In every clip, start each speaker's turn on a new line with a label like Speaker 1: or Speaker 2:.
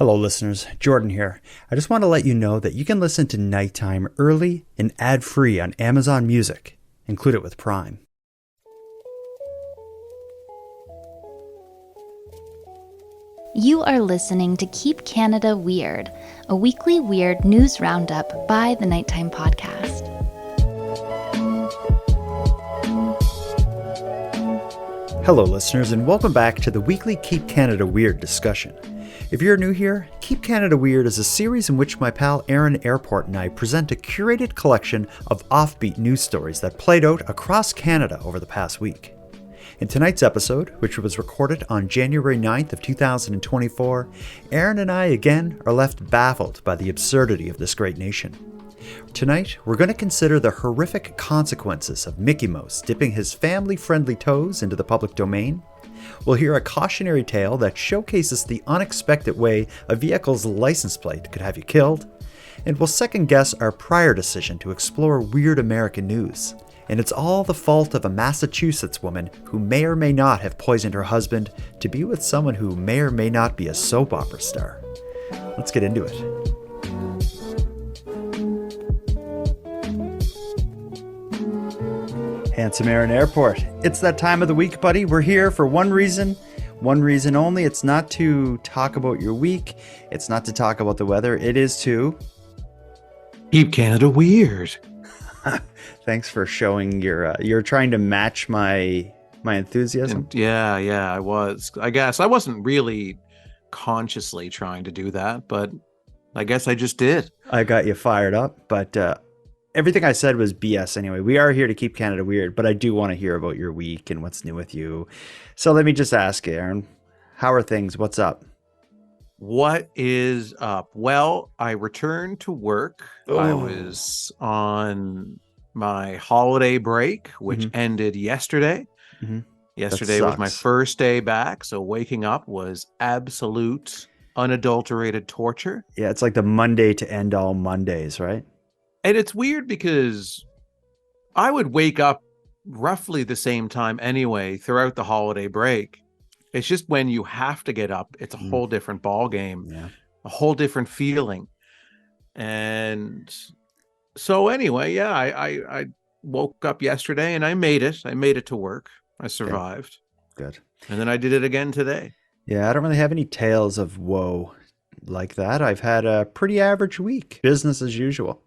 Speaker 1: Hello listeners, Jordan here. I just want to let you know that you can listen to Nighttime early and ad-free on Amazon Music. Include it with Prime.
Speaker 2: You are listening to Keep Canada Weird, a weekly weird news roundup by the Nighttime Podcast.
Speaker 1: Hello listeners, and welcome back to the weekly Keep Canada Weird discussion. If you're new here, Keep Canada Weird is a series in which my pal Aaron Airport and I present a curated collection of offbeat news stories that played out across Canada over the past week. In tonight's episode, which was recorded on January 9th of 2024, Aaron and I again are left baffled by the absurdity of this great nation. Tonight, we're going to consider the horrific consequences of Mickey Mouse dipping his family-friendly toes into the public domain. We'll hear a cautionary tale that showcases the unexpected way a vehicle's license plate could have you killed. And we'll second guess our prior decision to explore weird American news. And it's all the fault of a Massachusetts woman who may or may not have poisoned her husband to be with someone who may or may not be a soap opera star. Let's get into it. Handsome Aaron Airport. It's that time of the week, buddy. We're here for one reason only. It's not to talk about your week. It's not to talk about the weather. It is to
Speaker 3: Keep Canada Weird.
Speaker 1: Thanks for showing you're trying to match my enthusiasm.
Speaker 3: And yeah, I was. I guess I wasn't really consciously trying to do that, but I guess I just did.
Speaker 1: I got you fired up, but everything I said was BS anyway. We are here to keep Canada weird, but I do want to hear about your week and what's new with you. So let me just ask, Aaron, how are things? What's up?
Speaker 3: What is up? Well, I returned to work.
Speaker 1: Oh.
Speaker 3: I was on my holiday break, which ended yesterday.
Speaker 1: Mm-hmm.
Speaker 3: Yesterday was my first day back, so waking up was absolute, unadulterated torture.
Speaker 1: Yeah, it's like the Monday to end all Mondays, right?
Speaker 3: And it's weird because I would wake up roughly the same time anyway throughout the holiday break. It's just when you have to get up, it's a whole different ball game, a whole different feeling. And so anyway, I woke up yesterday and I made it. I made it to work. I survived.
Speaker 1: Good.
Speaker 3: And then I did it again today.
Speaker 1: Yeah, I don't really have any tales of woe like that. I've had a pretty average week. Business as usual.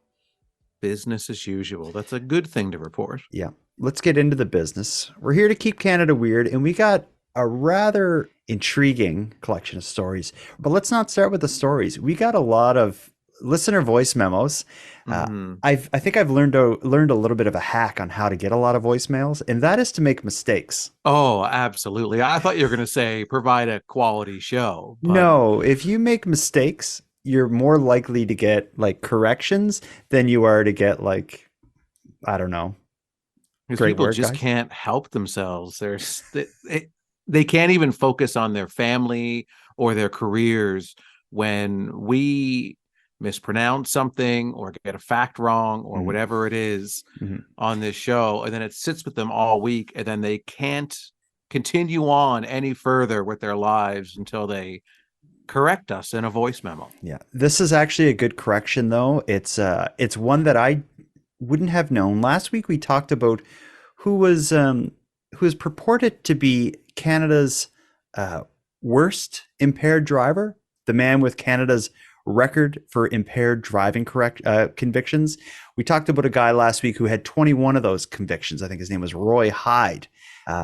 Speaker 3: Business as usual. That's a good thing to report.
Speaker 1: Yeah. Let's get into the business. We're here to keep Canada weird, and we got a rather intriguing collection of stories. But let's not start with the stories. We got a lot of listener voice memos. I think I've learned a little bit of a hack on how to get a lot of voicemails, and that is to make mistakes.
Speaker 3: Oh, absolutely. I thought you were going to say provide a quality show. But...
Speaker 1: No, if you make mistakes, you're more likely to get like corrections than you are to get like, I don't know.
Speaker 3: Great people work, just guys. Can't help themselves. They can't even focus on their family or their careers when we mispronounce something or get a fact wrong or whatever it is on this show. And then it sits with them all week, and then they can't continue on any further with their lives until they correct us in a voice memo. Yeah,
Speaker 1: this is actually a good correction, though. It's one that I wouldn't have known. Last week we talked about who was purported to be Canada's worst impaired driver, the man with Canada's record for impaired driving convictions. We talked about a guy last week who had 21 of those convictions. I think his name was Roy Hyde.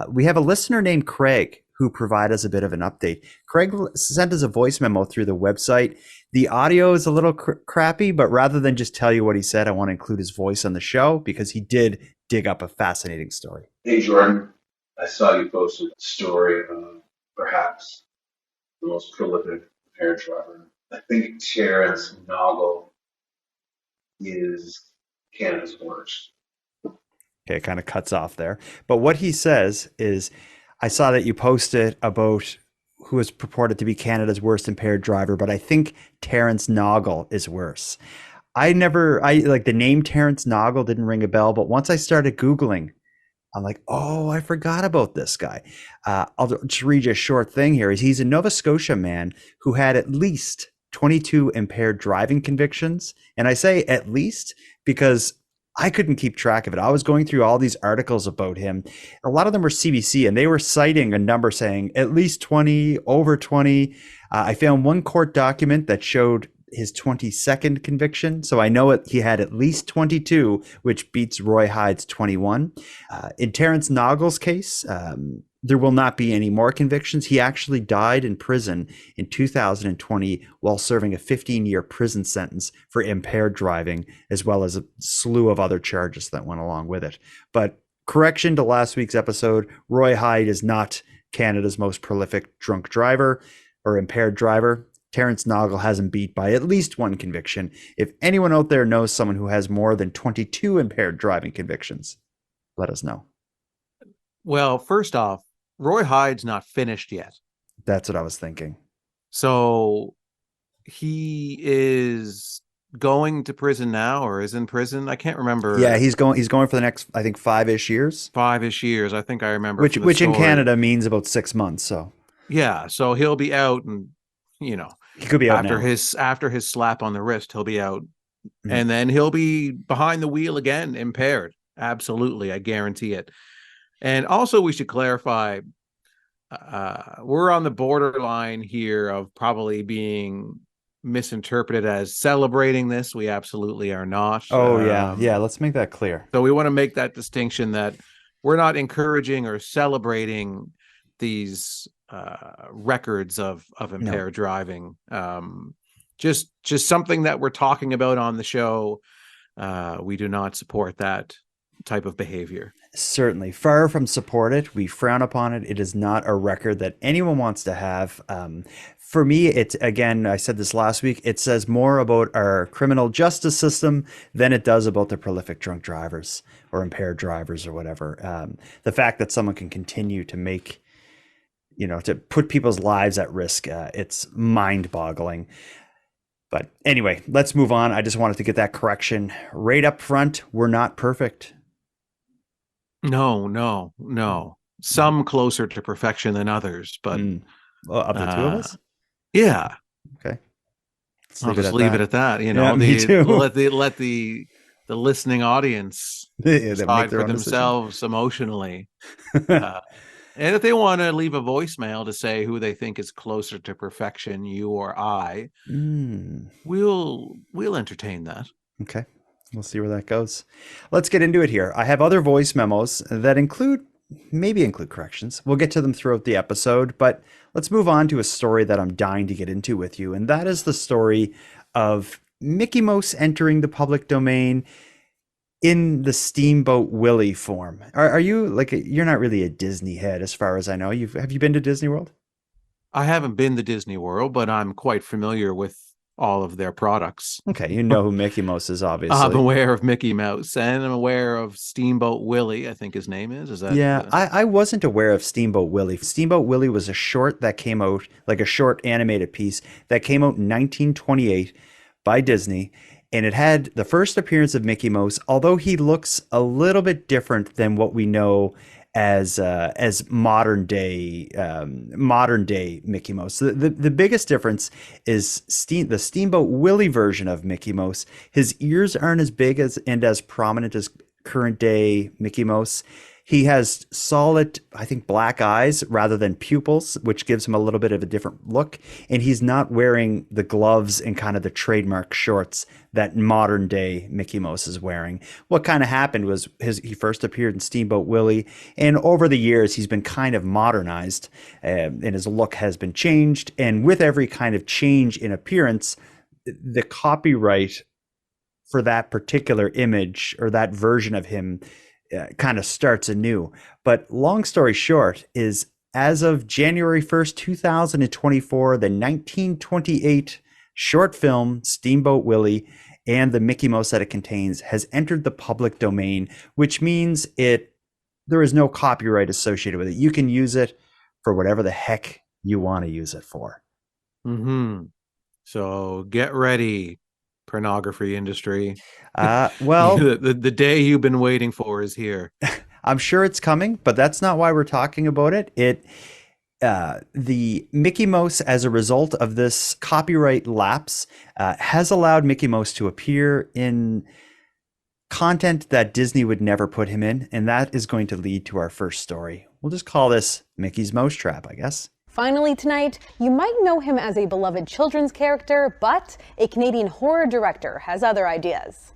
Speaker 1: We have a listener named Craig who provide us a bit of an update. Craig sent us a voice memo through the website. The audio is a little crappy, but rather than just tell you what he said, I want to include his voice on the show because he did dig up a fascinating story.
Speaker 4: Hey, Jordan. I saw you posted a story of perhaps the most prolific impaired driver. I think Terrence Noggle is Canada's worst.
Speaker 1: Okay, it kind of cuts off there. But what he says is, I saw that you posted about who is purported to be Canada's worst impaired driver, but I think Terrence Noggle is worse. I like the name Terrence Noggle didn't ring a bell, but once I started Googling, I'm like, oh, I forgot about this guy. I'll just read you a short thing here. He's a Nova Scotia man who had at least 22 impaired driving convictions. And I say at least because I couldn't keep track of it. I was going through all these articles about him. A lot of them were CBC, and they were citing a number saying at least 20, over 20. I found one court document that showed his 22nd conviction. So I know he had at least 22, which beats Roy Hyde's 21. In Terrence Noggle's case, there will not be any more convictions. He actually died in prison in 2020 while serving a 15-year prison sentence for impaired driving, as well as a slew of other charges that went along with it. But correction to last week's episode, Roy Hyde is not Canada's most prolific drunk driver or impaired driver. Terrence Noggle has him beat by at least one conviction. If anyone out there knows someone who has more than 22 impaired driving convictions, let us know.
Speaker 3: Well, first off, Roy Hyde's not finished yet.
Speaker 1: That's what I was thinking.
Speaker 3: So he is going to prison now, or is in prison. I can't remember.
Speaker 1: Yeah, he's going for the next, I think, 5-ish years.
Speaker 3: 5-ish years. I think I remember.
Speaker 1: Which in Canada means about 6 months. So
Speaker 3: yeah, so he'll be out, and he
Speaker 1: could be out
Speaker 3: after his slap on the wrist. He'll be out, and then he'll be behind the wheel again, impaired. Absolutely, I guarantee it. And also, we should clarify, we're on the borderline here of probably being misinterpreted as celebrating this. We absolutely are not.
Speaker 1: Oh, yeah. Let's make that clear.
Speaker 3: So we want to make that distinction that we're not encouraging or celebrating these records of impaired driving. Just something that we're talking about on the show. We do not support that type of behavior.
Speaker 1: Certainly. Far from support it. We frown upon it. It is not a record that anyone wants to have. For me, it's, again, I said this last week, it says more about our criminal justice system than it does about the prolific drunk drivers or impaired drivers or whatever. The fact that someone can continue to make, to put people's lives at risk, it's mind-boggling. But anyway, let's move on. I just wanted to get that correction right up front. We're not perfect.
Speaker 3: No. Some closer to perfection than others, but
Speaker 1: well, up to the two of us.
Speaker 3: Yeah.
Speaker 1: Okay.
Speaker 3: I'll just leave it at that.
Speaker 1: Me too.
Speaker 3: Let the listening audience decide for themselves emotionally. And if they want to leave a voicemail to say who they think is closer to perfection, you or I, we'll entertain that.
Speaker 1: Okay. We'll see where that goes. Let's get into it here. I have other voice memos that maybe include corrections. We'll get to them throughout the episode, but let's move on to a story that I'm dying to get into with you. And that is the story of Mickey Mouse entering the public domain in the Steamboat Willie form. Are you you're not really a Disney head as far as I know. Have you been to Disney World?
Speaker 3: I haven't been to Disney World, but I'm quite familiar with all of their products.
Speaker 1: Okay, you know who Mickey Mouse is, obviously.
Speaker 3: I'm aware of Mickey Mouse, and I'm aware of Steamboat Willie, I think his name is. Is that?
Speaker 1: Yeah, I wasn't aware of Steamboat Willie. Steamboat Willie was a short that came out, like a short animated piece that came out in 1928 by Disney, and it had the first appearance of Mickey Mouse, although he looks a little bit different than what we know as modern day Mickey Mouse. The biggest difference is the Steamboat Willie version of Mickey Mouse. His ears aren't as big and as prominent as current day Mickey Mouse. He has solid, I think, black eyes rather than pupils, which gives him a little bit of a different look. And he's not wearing the gloves and kind of the trademark shorts that modern day Mickey Mouse is wearing. What kind of happened was he first appeared in Steamboat Willie, and over the years he's been kind of modernized, and his look has been changed. And with every kind of change in appearance, the copyright for that particular image or that version of him kind of starts anew. But long story short is, as of January 1st, 2024, the 1928 short film Steamboat Willie and the Mickey Mouse that it contains has entered the public domain, which means there is no copyright associated with it. You can use it for whatever the heck you want to use it for.
Speaker 3: So get ready, pornography industry.
Speaker 1: Well,
Speaker 3: the day you've been waiting for is here.
Speaker 1: I'm sure it's coming, but that's not why we're talking about it. The Mickey Mouse, as a result of this copyright lapse, has allowed Mickey Mouse to appear in content that Disney would never put him in, and that is going to lead to our first story. We'll just call this Mickey's Mousetrap, I guess.
Speaker 5: Finally tonight, you might know him as a beloved children's character, but a Canadian horror director has other ideas.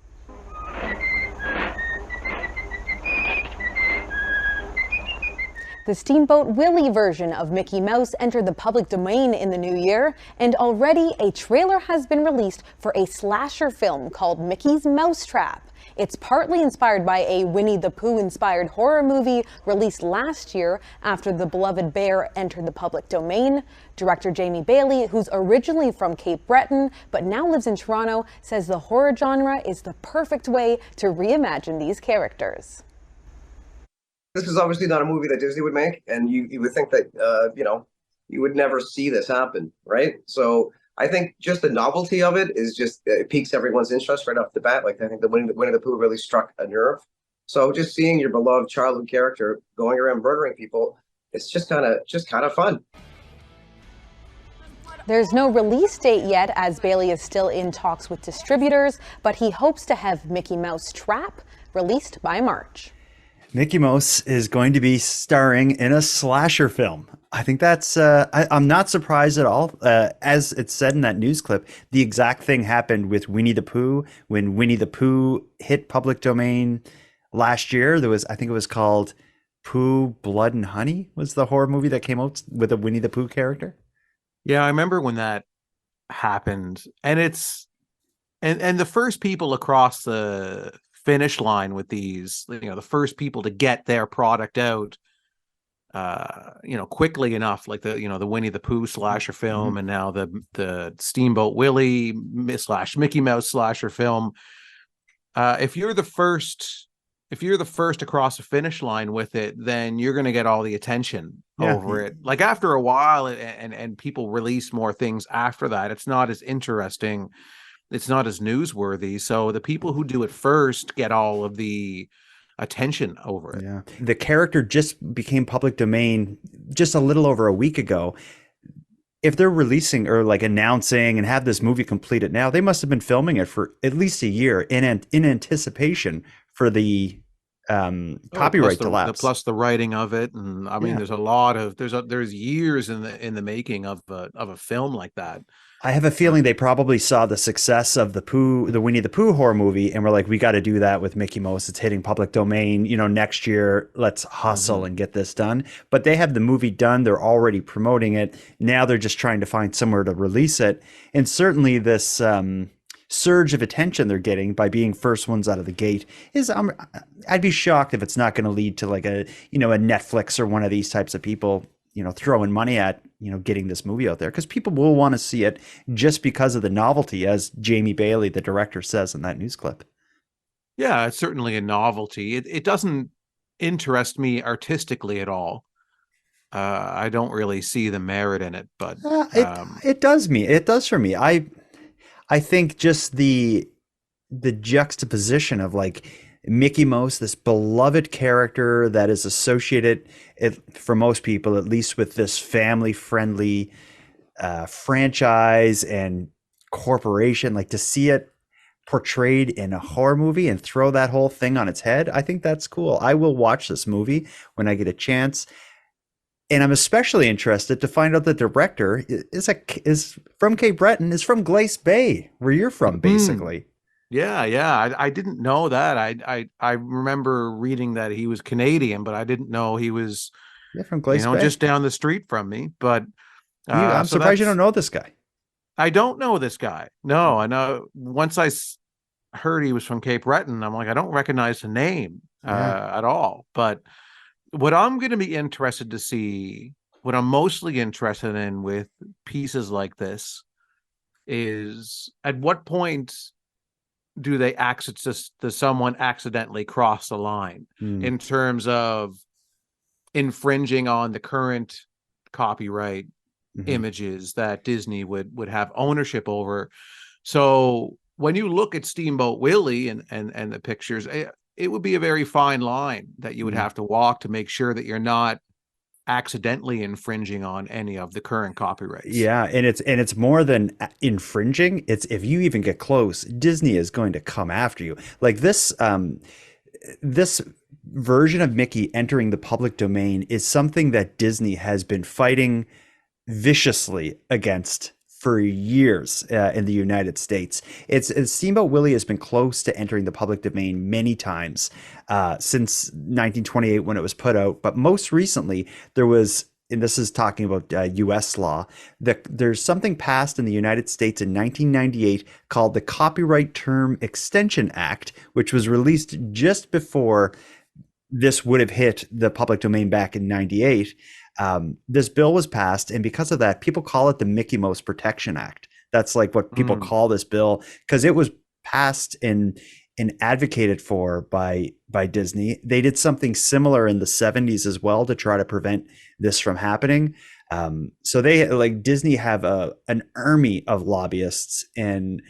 Speaker 5: The Steamboat Willie version of Mickey Mouse entered the public domain in the new year, and already a trailer has been released for a slasher film called Mickey's Mousetrap. It's partly inspired by a Winnie the Pooh-inspired horror movie released last year after the beloved bear entered the public domain. Director Jamie Bailey, who's originally from Cape Breton but now lives in Toronto, says the horror genre is the perfect way to reimagine these characters.
Speaker 6: This is obviously not a movie that Disney would make, and you would think that, you would never see this happen, right? So I think just the novelty of it is just, it piques everyone's interest right off the bat. Like, I think the Winnie the Pooh really struck a nerve. So just seeing your beloved childhood character going around murdering people, it's just kind of fun.
Speaker 5: There's no release date yet, as Bailey is still in talks with distributors, but he hopes to have Mickey Mouse Trap released by March.
Speaker 1: Mickey Mouse is going to be starring in a slasher film. I think that's, I'm not surprised at all. As it's said in that news clip, the exact thing happened with Winnie the Pooh. When Winnie the Pooh hit public domain last year, I think it was called Pooh, Blood and Honey was the horror movie that came out with a Winnie the Pooh character.
Speaker 3: Yeah, I remember when that happened. And and the first people across the finish line with these, the first people to get their product out, quickly enough, like the Winnie the Pooh slasher film, mm-hmm. and now the Steamboat Willie / Mickey Mouse slasher film. If you're the first across the finish line with it, then you're going to get all the attention over it. Like, after a while, and people release more things after that, it's not as interesting. It's not as newsworthy. So the people who do it first get all of the attention over it.
Speaker 1: Yeah. The character just became public domain just a little over a week ago. If they're releasing or like announcing and have this movie completed now, they must have been filming it for at least a year in anticipation for the copyright to lapse.
Speaker 3: Plus the writing of it, and I mean, there's a lot of there's years in the making of a film like that.
Speaker 1: I have a feeling they probably saw the success of the Winnie the Pooh horror movie, and were like, we got to do that with Mickey Mouse. It's hitting public domain, next year. Let's hustle and get this done. But they have the movie done. They're already promoting it. Now they're just trying to find somewhere to release it. And certainly this surge of attention they're getting by being first ones out of the gate is, I'd be shocked if it's not going to lead to like a Netflix or one of these types of people throwing money at, getting this movie out there, because people will want to see it just because of the novelty, as Jamie Bailey, the director, says in that news clip.
Speaker 3: Yeah, it's certainly a novelty. It doesn't interest me artistically at all. I don't really see the merit in it, but
Speaker 1: it does me. It does for me. I think just the juxtaposition of like Mickey Mouse, this beloved character that is associated, for most people at least, with this family-friendly franchise and corporation, like to see it portrayed in a horror movie and throw that whole thing on its head, I think that's cool. I will watch this movie when I get a chance. And I'm especially interested to find out the director is from Cape Breton, is from Glace Bay, where you're from, basically.
Speaker 3: Yeah. I didn't know that. I remember reading that he was Canadian, but I didn't know he was
Speaker 1: from Glace Bay,
Speaker 3: just down the street from me. But
Speaker 1: I'm surprised you don't know this guy.
Speaker 3: I don't know this guy. No, I know. Once I heard he was from Cape Breton, I'm like, I don't recognize the name at all. But what I'm going to be interested to see, what I'm mostly interested in with pieces like this, is at what point do they does someone accidentally cross the line in terms of infringing on the current copyright images that Disney would have ownership over? So when you look at Steamboat Willie and the pictures, it would be a very fine line that you would have to walk to make sure that you're not accidentally infringing on any of the current copyrights.
Speaker 1: Yeah, and it's more than infringing. It's if you even get close, Disney is going to come after you. Like this version of Mickey entering the public domain is something that Disney has been fighting viciously against for years in the United States. It's Steamboat Willie has been close to entering the public domain many times since 1928 when it was put out. But most recently, there was, and this is talking about U.S. law, there's something passed in the United States in 1998 called the Copyright Term Extension Act, which was released just before this would have hit the public domain back in 98. This bill was passed, and because of that, people call it the Mickey Mouse Protection Act. That's like what people call this bill, because it was passed and advocated for by Disney. They did something similar in the 70s as well to try to prevent this from happening. So they, like Disney, have an army of lobbyists, and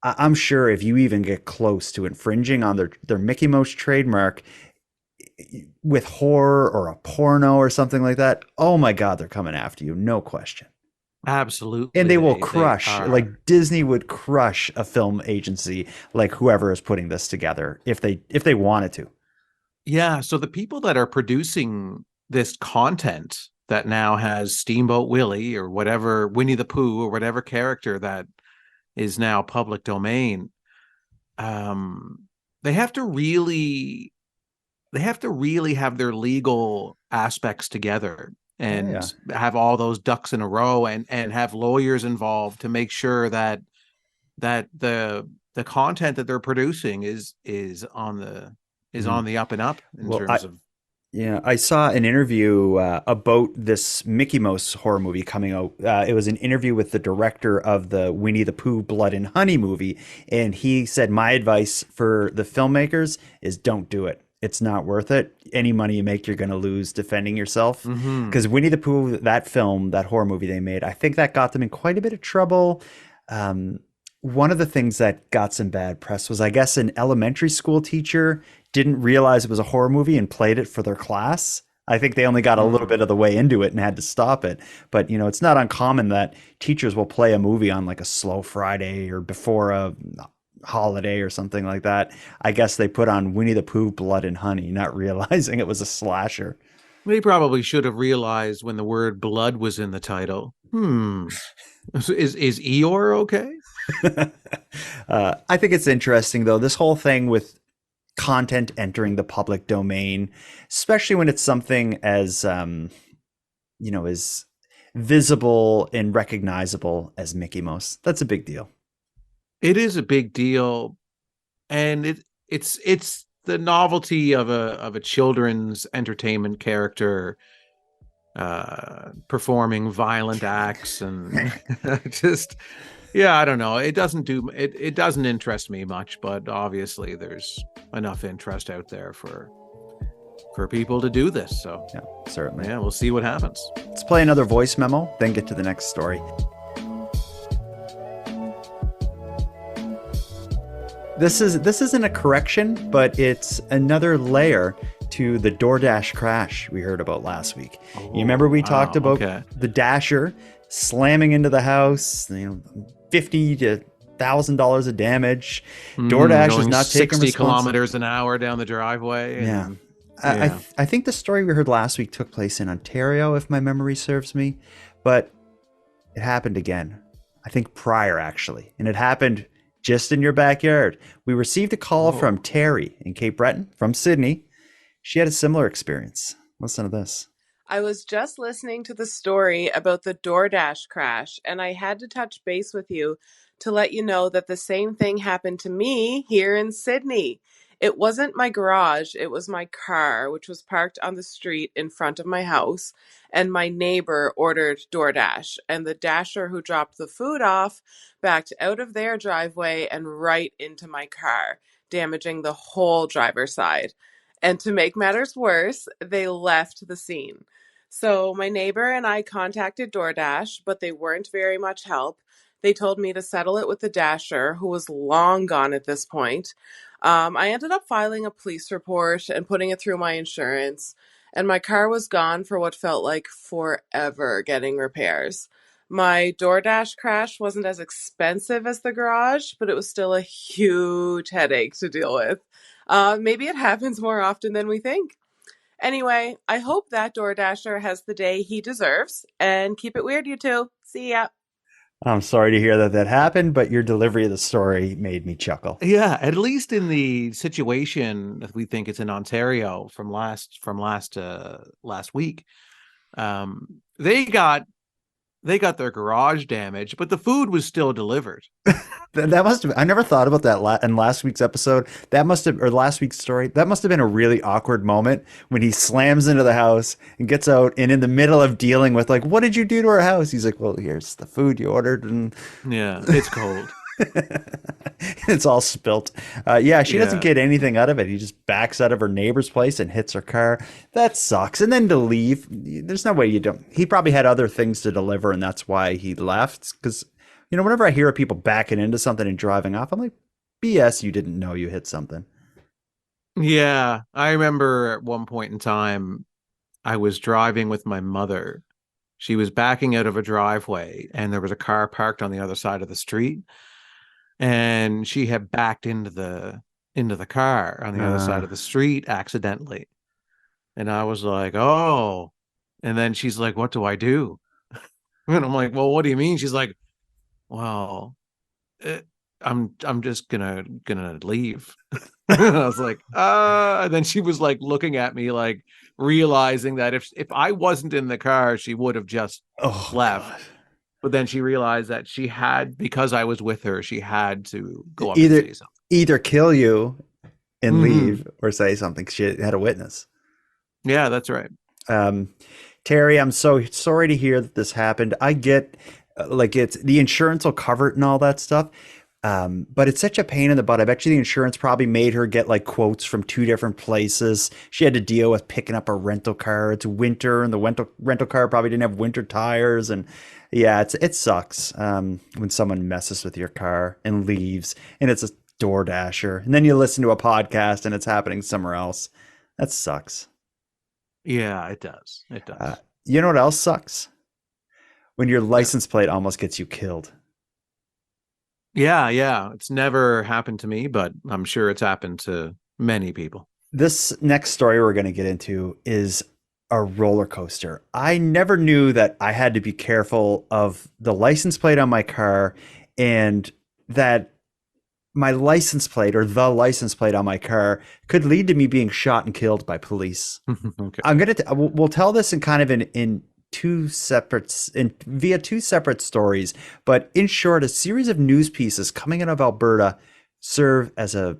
Speaker 1: I'm sure if you even get close to infringing on their Mickey Mouse trademark with horror or a porno or something like that, oh my God, they're coming after you, no question.
Speaker 3: Absolutely.
Speaker 1: And they will crush, like Disney would crush a film agency like whoever is putting this together if they wanted to.
Speaker 3: Yeah, so the people that are producing this content that now has Steamboat Willie or whatever, Winnie the Pooh or whatever character that is now public domain, they have to really have their legal aspects together and have all those ducks in a row and have lawyers involved to make sure that the content that they're producing is on the up and up in terms of.
Speaker 1: Yeah, I saw an interview about this Mickey Mouse horror movie coming out. It was an interview with the director of the Winnie the Pooh Blood and Honey movie, and he said, my advice for the filmmakers is don't do it. It's not worth it. Any money you make, you're going to lose defending yourself. Because Winnie the Pooh, that film, that horror movie they made, I think that got them in quite a bit of trouble. One of the things that got some bad press was, I guess, an elementary school teacher didn't realize it was a horror movie and played it for their class. I think they only got a little bit of the way into it and had to stop it. But, you know, it's not uncommon that teachers will play a movie on like a slow Friday or before a holiday or something like that. I guess they put on Winnie the Pooh Blood and Honey, not realizing it was a slasher.
Speaker 3: They probably should have realized when the word blood was in the title. Is Eeyore okay?
Speaker 1: I think it's interesting, though, this whole thing with content entering the public domain, especially when it's something as, as visible and recognizable as Mickey Mouse. That's a big deal.
Speaker 3: It is a big deal, and it's the novelty of a children's entertainment character performing violent acts and just. Yeah, I don't know. It doesn't interest me much, but obviously there's enough interest out there for people to do this. So
Speaker 1: yeah, certainly.
Speaker 3: Yeah, we'll see what happens.
Speaker 1: Let's play another voice memo, then get to the next story. This isn't a correction, but it's another layer to the DoorDash crash we heard about last week. You remember we talked about the Dasher slamming into the house, $50 to $1,000 of damage. DoorDash is not taking
Speaker 3: 60 kilometers an hour down the driveway.
Speaker 1: Yeah. I think the story we heard last week took place in Ontario, if my memory serves me, but it happened again. I think prior, actually, and it happened just in your backyard. We received a call from Terry in Cape Breton from Sydney. She had a similar experience. Listen to this.
Speaker 7: I was just listening to the story about the DoorDash crash, and I had to touch base with you to let you know that the same thing happened to me here in Sydney. It wasn't my garage, it was my car, which was parked on the street in front of my house, and my neighbor ordered DoorDash, and the Dasher who dropped the food off backed out of their driveway and right into my car, damaging the whole driver's side. And to make matters worse, they left the scene. So my neighbor and I contacted DoorDash, but they weren't very much help. They told me to settle it with the Dasher, who was long gone at this point. I ended up filing a police report and putting it through my insurance. and my car was gone for what felt like forever getting repairs. My DoorDash crash wasn't as expensive as the garage, but it was still a huge headache to deal with. Maybe it happens more often than we think. Anyway, I hope that DoorDasher has the day he deserves, and keep it weird, you two. See ya.
Speaker 1: I'm sorry to hear that happened, but your delivery of the story made me chuckle.
Speaker 3: Yeah, at least in the situation that we think it's in Ontario from last week, they got their garage damaged, but the food was still delivered.
Speaker 1: That must have. I never thought about that in last week's episode. Last week's story. That must have been a really awkward moment when he slams into the house and gets out, and in the middle of dealing with like, what did you do to our house? He's like, well, here's the food you ordered, and
Speaker 3: yeah, it's cold.
Speaker 1: It's all spilt. She doesn't get anything out of it. He just backs out of her neighbor's place and hits her car. That sucks. And then to leave, there's no way you don't. He probably had other things to deliver, and that's why he left. Because, whenever I hear of people backing into something and driving off, I'm like, BS, you didn't know you hit something.
Speaker 3: Yeah, I remember at one point in time, I was driving with my mother. She was backing out of a driveway, and there was a car parked on the other side of the street. And she had backed into the car on the other side of the street accidentally. And I was like, oh. And then she's like, what do I do? And I'm like, well, what do you mean? She's like, well, I'm just gonna leave. And I was like, and then she was like looking at me, like realizing that if I wasn't in the car, she would have just left. God. But then she realized that she had, because I was with her, she had to go up and say something.
Speaker 1: Either kill you and leave or say something. She had a witness.
Speaker 3: Yeah, that's right.
Speaker 1: Terry, I'm so sorry to hear that this happened. I get it's the insurance will cover it and all that stuff. But it's such a pain in the butt. I bet you the insurance probably made her get like quotes from 2 different places. She had to deal with picking up a rental car. It's winter, and the rental car probably didn't have winter tires. And yeah, it sucks when someone messes with your car and leaves, and it's a DoorDasher. And then you listen to a podcast and it's happening somewhere else. That sucks.
Speaker 3: Yeah, it does. It does.
Speaker 1: You know what else sucks? When your license plate almost gets you killed.
Speaker 3: Yeah. It's never happened to me, but I'm sure it's happened to many people.
Speaker 1: This next story we're going to get into is a roller coaster. I never knew that I had to be careful of the license plate on my car, and that my license plate or the license plate on my car could lead to me being shot and killed by police.
Speaker 3: Okay.
Speaker 1: We'll tell this in kind of via two separate stories, but in short, a series of news pieces coming out of Alberta serve as a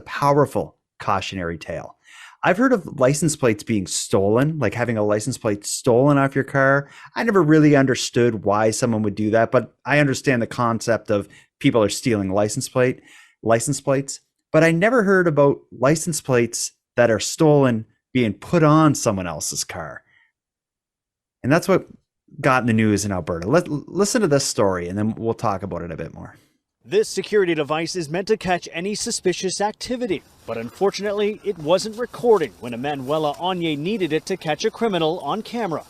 Speaker 1: powerful cautionary tale. I've heard of license plates being stolen, like having a license plate stolen off your car. I never really understood why someone would do that, but I understand the concept of people are stealing license plates, but I never heard about license plates that are stolen being put on someone else's car. And that's what got in the news in Alberta. Listen to this story, and then we'll talk about it a bit more.
Speaker 8: This security device is meant to catch any suspicious activity, but unfortunately, it wasn't recording when Emanuela Anye needed it to catch a criminal on camera.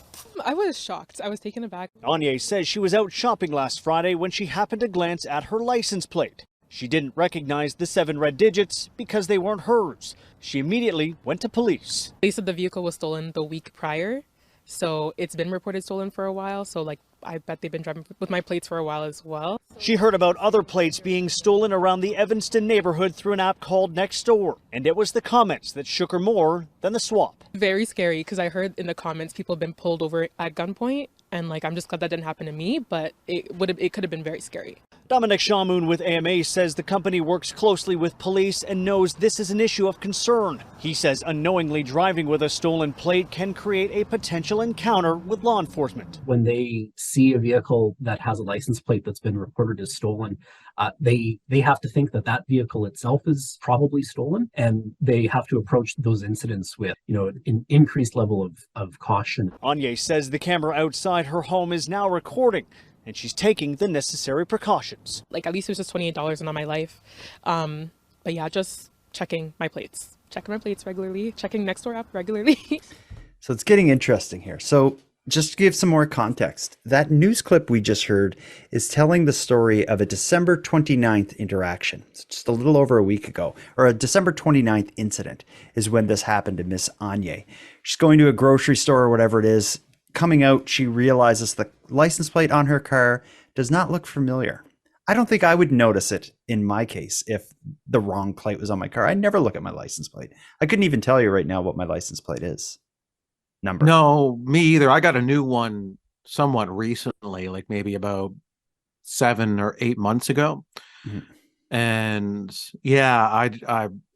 Speaker 9: I was shocked. I was taken aback.
Speaker 8: Anye says she was out shopping last Friday when she happened to glance at her license plate. She didn't recognize the 7 red digits because they weren't hers. She immediately went to police.
Speaker 9: They said the vehicle was stolen the week prior, so it's been reported stolen for a while. So I bet they've been driving with my plates for a while as well.
Speaker 8: She heard about other plates being stolen around the Evanston neighborhood through an app called Nextdoor, and it was the comments that shook her more than the swap.
Speaker 9: Very scary, because I heard in the comments people have been pulled over at gunpoint, and I'm just glad that didn't happen to me, but it could have been very scary.
Speaker 8: Dominic Shamoun with AMA says the company works closely with police and knows this is an issue of concern. He says unknowingly driving with a stolen plate can create a potential encounter with law enforcement.
Speaker 10: When they see a vehicle that has a license plate that's been reported as stolen, they have to think that vehicle itself is probably stolen, and they have to approach those incidents with an increased level of caution.
Speaker 8: Anye says the camera outside her home is now recording, and she's taking the necessary precautions.
Speaker 9: At least it was just $28 and on my life. But yeah, just checking my plates regularly, checking Nextdoor app regularly.
Speaker 1: So it's getting interesting here. So just to give some more context, that news clip we just heard is telling the story of a December 29th interaction. It's just a little over a week ago, or a December 29th incident is when this happened to Miss Anye. She's going to a grocery store or whatever it is. Coming out, she realizes the license plate on her car does not look familiar. I don't think I would notice it in my case if the wrong plate was on my car. I never look at my license plate. I couldn't even tell you right now what my license plate is. Number.
Speaker 3: No, me either. I got a new one somewhat recently, like maybe about 7 or 8 months ago. Mm-hmm. And yeah,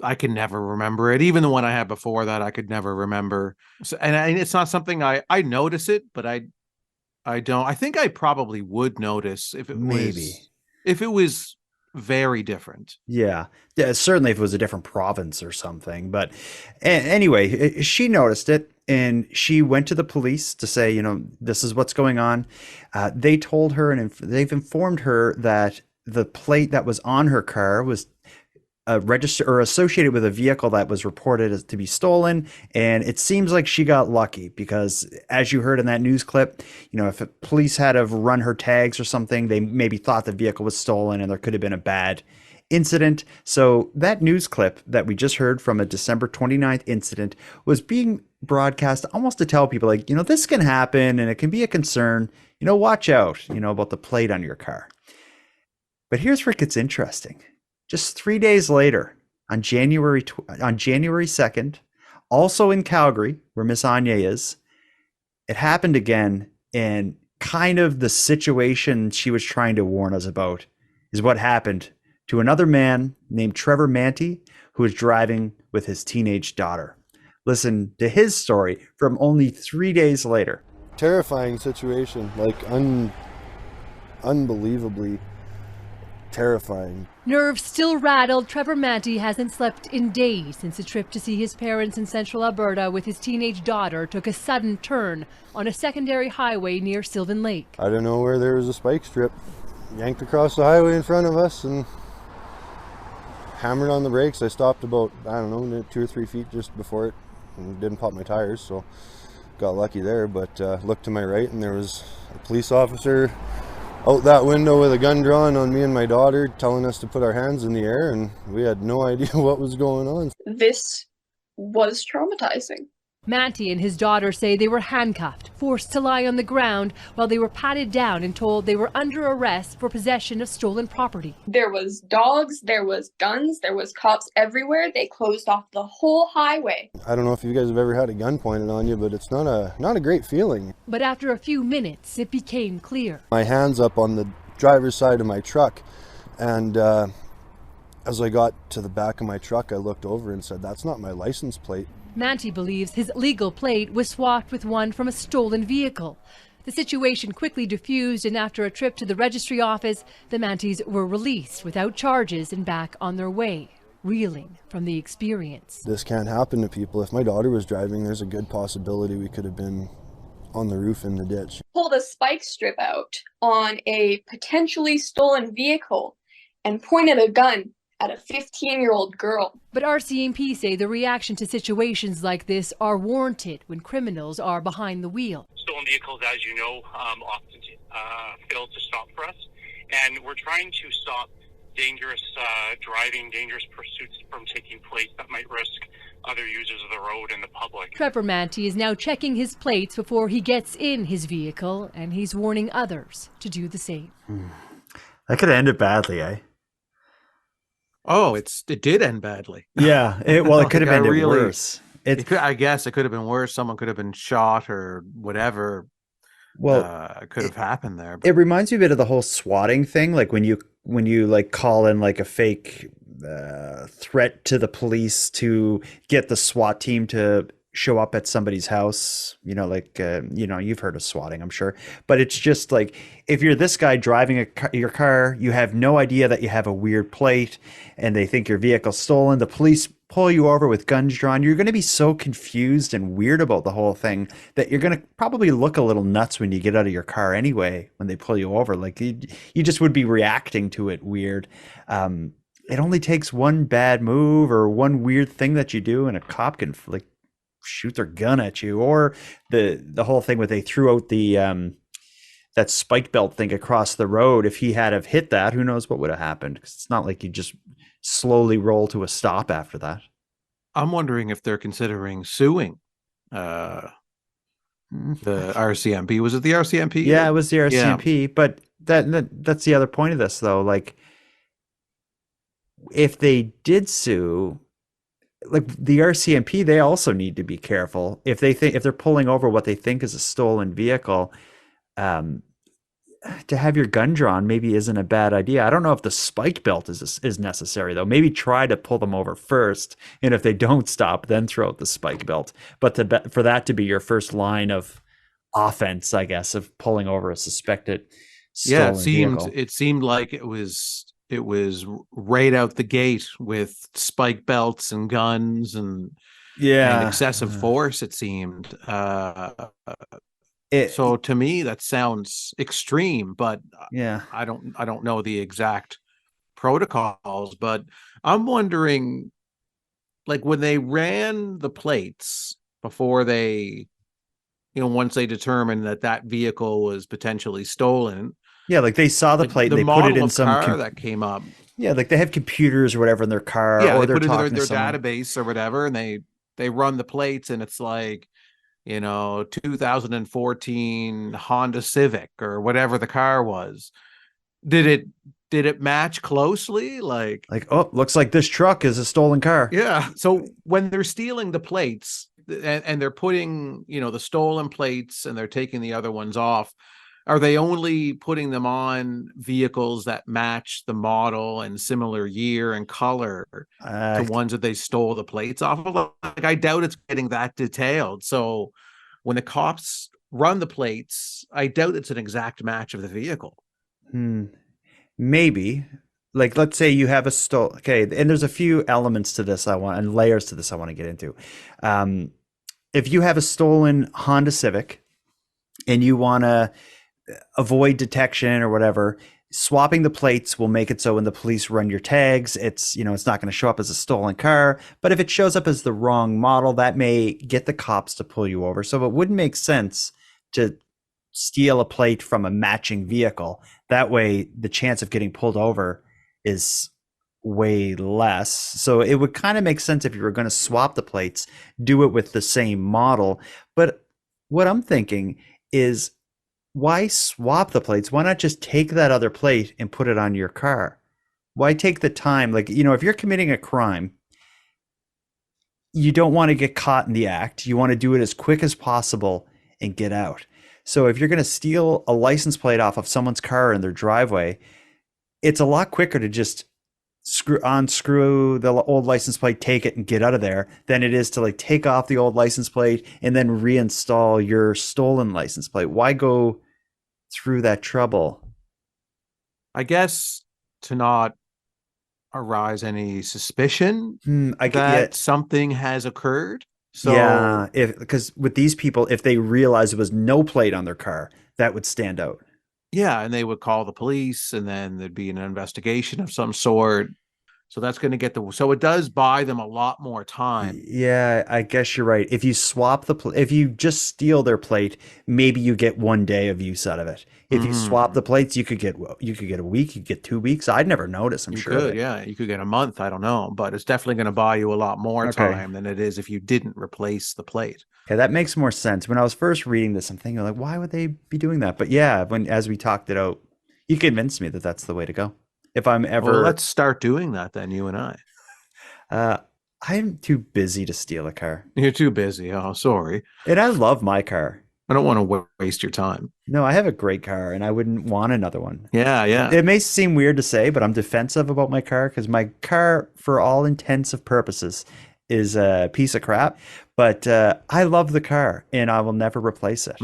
Speaker 3: I can never remember it. Even the one I had before that, I could never remember. So, and it's not something I notice it, but I don't. I think I probably would notice if it was very different.
Speaker 1: Yeah, certainly if it was a different province or something. But anyway, she noticed it and she went to the police to say, this is what's going on. They told her and they've informed her that the plate that was on her car was registered or associated with a vehicle that was reported as to be stolen. And it seems like she got lucky because, as you heard in that news clip, if police had have run her tags or something, they maybe thought the vehicle was stolen and there could have been a bad incident. So that news clip that we just heard from a December 29th incident was being broadcast almost to tell people like, this can happen and it can be a concern, watch out, about the plate on your car. But here's where it gets interesting. Just 3 days later, on January 2nd, also in Calgary, where Miss Anye is, it happened again, and kind of the situation she was trying to warn us about is what happened to another man named Trevor Manty, who was driving with his teenage daughter. Listen to his story from only 3 days later.
Speaker 11: Terrifying situation, like unbelievably terrifying.
Speaker 12: Nerves still rattled, Trevor Manty hasn't slept in days since a trip to see his parents in central Alberta with his teenage daughter took a sudden turn on a secondary highway near Sylvan Lake.
Speaker 11: I don't know where there was a spike strip yanked across the highway in front of us and hammered on the brakes. I stopped about, 2 or 3 feet just before it and didn't pop my tires, so got lucky there. But looked to my right and there was a police officer out that window with a gun drawn on me and my daughter, telling us to put our hands in the air, and we had no idea what was going on.
Speaker 13: This was traumatizing.
Speaker 12: Manty and his daughter say they were handcuffed, forced to lie on the ground while they were patted down and told they were under arrest for possession of stolen property.
Speaker 13: There was dogs, there was guns, there was cops everywhere. They closed off the whole highway.
Speaker 11: I don't know if you guys have ever had a gun pointed on you, but it's not a great feeling.
Speaker 12: But after a few minutes, it became clear.
Speaker 11: My hand's up on the driver's side of my truck, and as I got to the back of my truck, I looked over and said, "That's not my license plate."
Speaker 12: Manty believes his legal plate was swapped with one from a stolen vehicle. The situation quickly diffused, and after a trip to the registry office, the Mantys were released without charges and back on their way, reeling from the experience.
Speaker 11: This can't happen to people. If my daughter was driving, there's a good possibility we could have been on the roof in the ditch.
Speaker 13: Pulled a spike strip out on a potentially stolen vehicle and pointed a gun at a 15-year-old girl.
Speaker 12: But RCMP say the reaction to situations like this are warranted when criminals are behind the wheel.
Speaker 14: Stolen vehicles, as you know, often fail to stop for us, and we're trying to stop dangerous driving, dangerous pursuits from taking place that might risk other users of the road and the public.
Speaker 12: Trevor Manty is now checking his plates before he gets in his vehicle, and he's warning others to do the same.
Speaker 1: That could have ended badly, eh?
Speaker 3: Oh, it did end badly.
Speaker 1: Yeah, it could have ended worse.
Speaker 3: I guess it could have been worse. Someone could have been shot or whatever.
Speaker 1: Well,
Speaker 3: could have happened there.
Speaker 1: But it reminds me a bit of the whole swatting thing. Like when you like call in like a fake threat to the police to get the SWAT team to show up at somebody's house, you've heard of swatting, I'm sure, but it's just like, if you're this guy driving your car, you have no idea that you have a weird plate and they think your vehicle's stolen. The police pull you over with guns drawn. You're going to be so confused and weird about the whole thing that you're going to probably look a little nuts when you get out of your car anyway, when they pull you over. Like you just would be reacting to it weird. It only takes one bad move or one weird thing that you do and a cop can shoot their gun at you. Or the whole thing where they threw out the that spike belt thing across the road. If he had have hit that, who knows what would have happened? 'Cause it's not like you just slowly roll to a stop after that.
Speaker 3: I'm wondering if they're considering suing the RCMP. Was it the RCMP?
Speaker 1: Yeah, it was the RCMP. Yeah. But that's the other point of this, though. Like, if they did sue, like the RCMP, they also need to be careful. If they're pulling over what they think is a stolen vehicle, to have your gun drawn maybe isn't a bad idea. I don't know if the spike belt is necessary, though. Maybe try to pull them over first, and if they don't stop, then throw out the spike belt. But for that to be your first line of offense, I guess, of pulling over a suspected stolen vehicle.
Speaker 3: It seemed like it was right out the gate with spike belts and guns and excessive force. It seemed. So to me, that sounds extreme, but I don't know the exact protocols. But I'm wondering, like, when they ran the plates before they, once they determined that vehicle was potentially stolen.
Speaker 1: Yeah, like they saw the plate, and they put it in some
Speaker 3: car that came up.
Speaker 1: Yeah, like they have computers or whatever in their car,
Speaker 3: or
Speaker 1: they
Speaker 3: put it in their database or whatever, and they run the plates, and it's like, 2014 Honda Civic or whatever the car was. Did it match closely? Like,
Speaker 1: oh, looks like this truck is a stolen car.
Speaker 3: Yeah. So when they're stealing the plates and they're putting, the stolen plates and they're taking the other ones off, are they only putting them on vehicles that match the model and similar year and color to ones that they stole the plates off of? Like, I doubt it's getting that detailed. So when the cops run the plates, I doubt it's an exact match of the vehicle.
Speaker 1: Maybe. Like, let's say you have a stolen. Okay, and there's a few elements to this and layers to this I want to get into. If you have a stolen Honda Civic and you want to avoid detection or whatever, swapping the plates will make it so when the police run your tags, it's not going to show up as a stolen car. But if it shows up as the wrong model, that may get the cops to pull you over. So it wouldn't make sense to steal a plate from a matching vehicle. That way the chance of getting pulled over is way less. So it would kind of make sense if you were going to swap the plates, do it with the same model. But what I'm thinking is, why swap the plates? Why not just take that other plate and put it on your car? Why take the time? Like, if you're committing a crime, you don't want to get caught in the act. You want to do it as quick as possible and get out. So if you're going to steal a license plate off of someone's car in their driveway, it's a lot quicker to just unscrew the old license plate, take it, and get out of there than it is to take off the old license plate and then reinstall your stolen license plate. Why go through that trouble?
Speaker 3: I guess to not arise any suspicion that something has occurred. So
Speaker 1: because with these people, if they realize there was no plate on their car, that would stand out.
Speaker 3: Yeah, and they would call the police, and then there'd be an investigation of some sort. So that's going to get so it does buy them a lot more time.
Speaker 1: Yeah, I guess you're right. If you swap if you just steal their plate, maybe you get 1 day of use out of it. If you swap the plates, you could get a week, you could get 2 weeks. I'd never notice. I'm sure.
Speaker 3: You could get a month. I don't know, but it's definitely going to buy you a lot more time than it is if you didn't replace the plate.
Speaker 1: Okay, that makes more sense. When I was first reading this, I'm thinking like, why would they be doing that? But yeah, as we talked it out, you convinced me that that's the way to go. If I'm ever,
Speaker 3: let's start doing that then, you and I.
Speaker 1: I'm too busy to steal a car.
Speaker 3: You're too busy. Oh, sorry.
Speaker 1: And I love my car.
Speaker 3: I don't want to waste your time.
Speaker 1: No, I have a great car, and I wouldn't want another one.
Speaker 3: Yeah.
Speaker 1: It may seem weird to say, but I'm defensive about my car because my car, for all intents and purposes, is a piece of crap. But I love the car, and I will never replace it